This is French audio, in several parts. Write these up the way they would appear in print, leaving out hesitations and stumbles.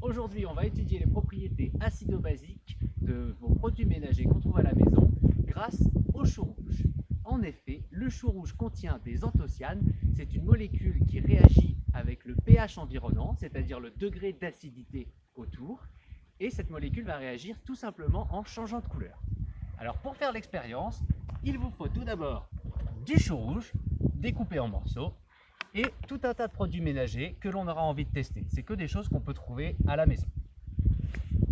Aujourd'hui, on va étudier les propriétés acido-basiques de vos produits ménagers qu'on trouve à la maison grâce au chou rouge. En effet, le chou rouge contient des anthocyanes. C'est une molécule qui réagit avec le pH environnant, c'est-à-dire le degré d'acidité autour. Et cette molécule va réagir tout simplement en changeant de couleur. Alors pour faire l'expérience, il vous faut tout d'abord du chou rouge découpé en morceaux et tout un tas de produits ménagers que l'on aura envie de tester. C'est que des choses qu'on peut trouver à la maison.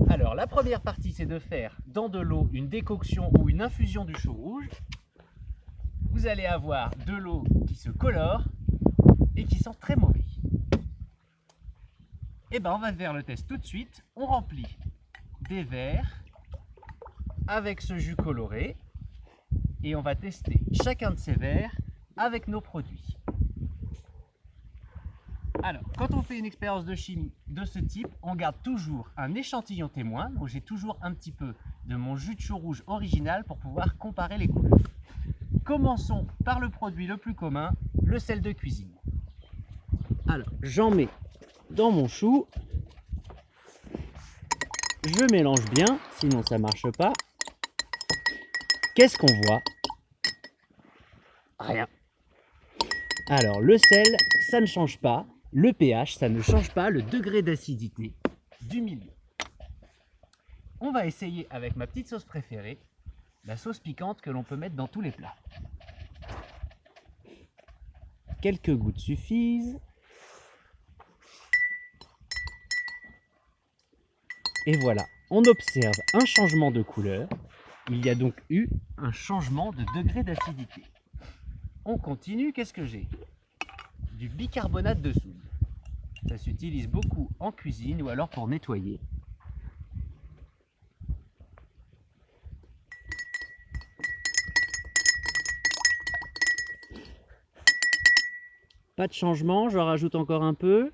Alors la première partie, c'est de faire dans de l'eau une décoction ou une infusion du chou rouge. Vous allez avoir de l'eau qui se colore et qui sent très mauvais. Et bien on va faire le test tout de suite. On remplit des verres avec ce jus coloré et on va tester chacun de ces verres avec nos produits. Alors, quand on fait une expérience de chimie de ce type, on garde toujours un échantillon témoin. Donc j'ai toujours un petit peu de mon jus de chou rouge original pour pouvoir comparer les couleurs. Commençons par le produit le plus commun, le sel de cuisine. Alors, j'en mets dans mon chou. Je mélange bien, sinon ça ne marche pas. Qu'est-ce qu'on voit? Rien. Alors, le sel, ça ne change pas. Le pH, ça ne change pas le degré d'acidité du milieu. On va essayer avec ma petite sauce préférée, la sauce piquante que l'on peut mettre dans tous les plats. Quelques gouttes suffisent. Et voilà, on observe un changement de couleur. Il y a donc eu un changement de degré d'acidité. On continue, qu'est-ce que j'ai? Du bicarbonate de soude. Ça s'utilise beaucoup en cuisine ou alors pour nettoyer. Pas de changement, j'en rajoute encore un peu.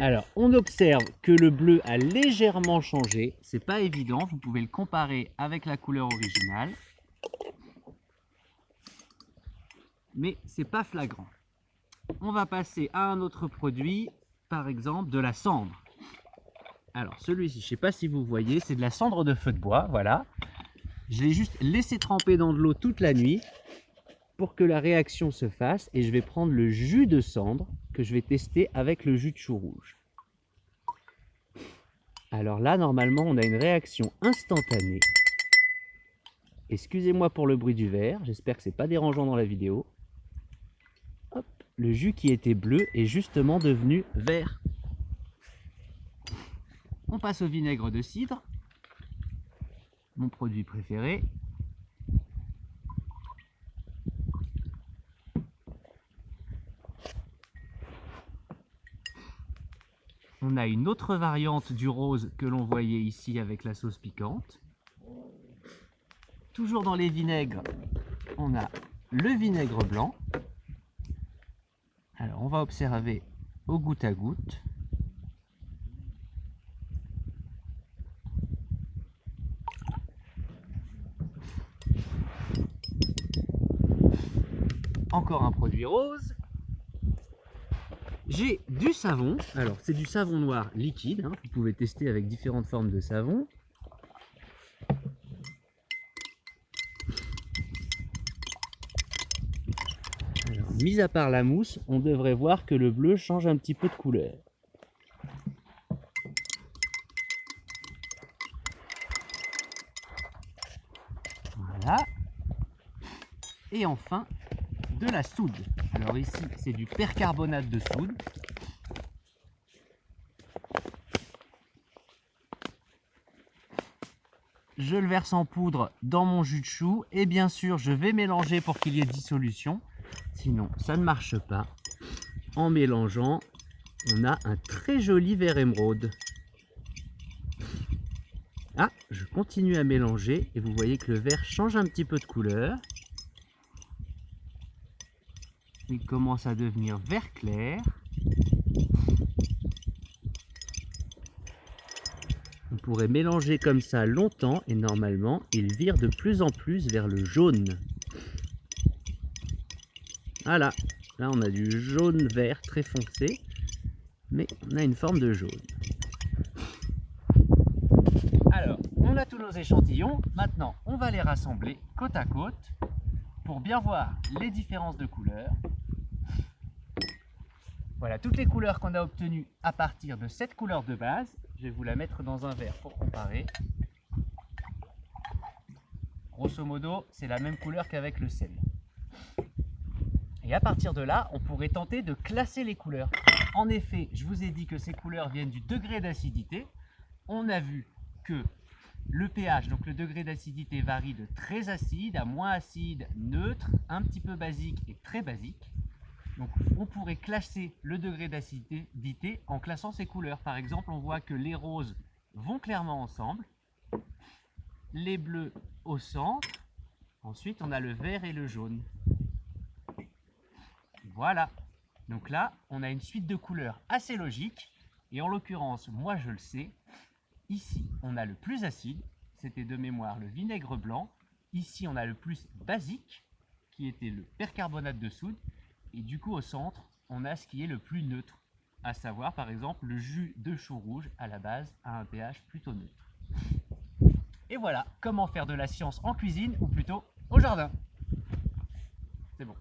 Alors, on observe que le bleu a légèrement changé. C'est pas évident, vous pouvez le comparer avec la couleur originale. Mais c'est pas flagrant. On va passer à un autre produit, par exemple de la cendre. Alors, celui-ci, je ne sais pas si vous voyez, c'est de la cendre de feu de bois, voilà. Je l'ai juste laissé tremper dans de l'eau toute la nuit pour que la réaction se fasse et je vais prendre le jus de cendre que je vais tester avec le jus de chou rouge. Alors là, normalement, on a une réaction instantanée. Excusez-moi pour le bruit du verre, j'espère que ce n'est pas dérangeant dans la vidéo. Hop, le jus qui était bleu est justement devenu vert. On passe au vinaigre de cidre, mon produit préféré. On a une autre variante du rose que l'on voyait ici avec la sauce piquante. Toujours dans les vinaigres, on a le vinaigre blanc. Alors on va observer au goutte à goutte. Encore un produit rose. J'ai du savon, alors c'est du savon noir liquide, hein. Vous pouvez tester avec différentes formes de savon. Alors, mis à part la mousse, on devrait voir que le bleu change un petit peu de couleur. Voilà. Et enfin, de la soude. Alors ici, c'est du percarbonate de soude. Je le verse en poudre dans mon jus de chou et bien sûr, je vais mélanger pour qu'il y ait dissolution. Sinon, ça ne marche pas. En mélangeant, on a un très joli vert émeraude. Ah, je continue à mélanger et vous voyez que le vert change un petit peu de couleur. Il commence à devenir vert clair. pourrez mélanger comme ça longtemps et normalement, il vire de plus en plus vers le jaune. Voilà, là on a du jaune-vert très foncé, mais on a une forme de jaune. Alors, on a tous nos échantillons, maintenant on va les rassembler côte à côte pour bien voir les différences de couleurs. Voilà toutes les couleurs qu'on a obtenues à partir de cette couleur de base. Je vais vous la mettre dans un verre pour comparer. Grosso modo, c'est la même couleur qu'avec le sel. Et à partir de là, on pourrait tenter de classer les couleurs. En effet, je vous ai dit que ces couleurs viennent du degré d'acidité. On a vu que le pH, donc le degré d'acidité, varie de très acide à moins acide, neutre, un petit peu basique et très basique. Donc on pourrait classer le degré d'acidité en classant ces couleurs. Par exemple, on voit que les roses vont clairement ensemble, les bleus au centre, ensuite on a le vert et le jaune. Voilà, donc là on a une suite de couleurs assez logique, et en l'occurrence, moi je le sais, ici on a le plus acide, c'était de mémoire le vinaigre blanc, ici on a le plus basique, qui était le percarbonate de soude, et du coup au centre on a ce qui est le plus neutre, à savoir par exemple le jus de chou rouge à la base a un pH plutôt neutre. Et voilà comment faire de la science en cuisine, ou plutôt au jardin. C'est bon.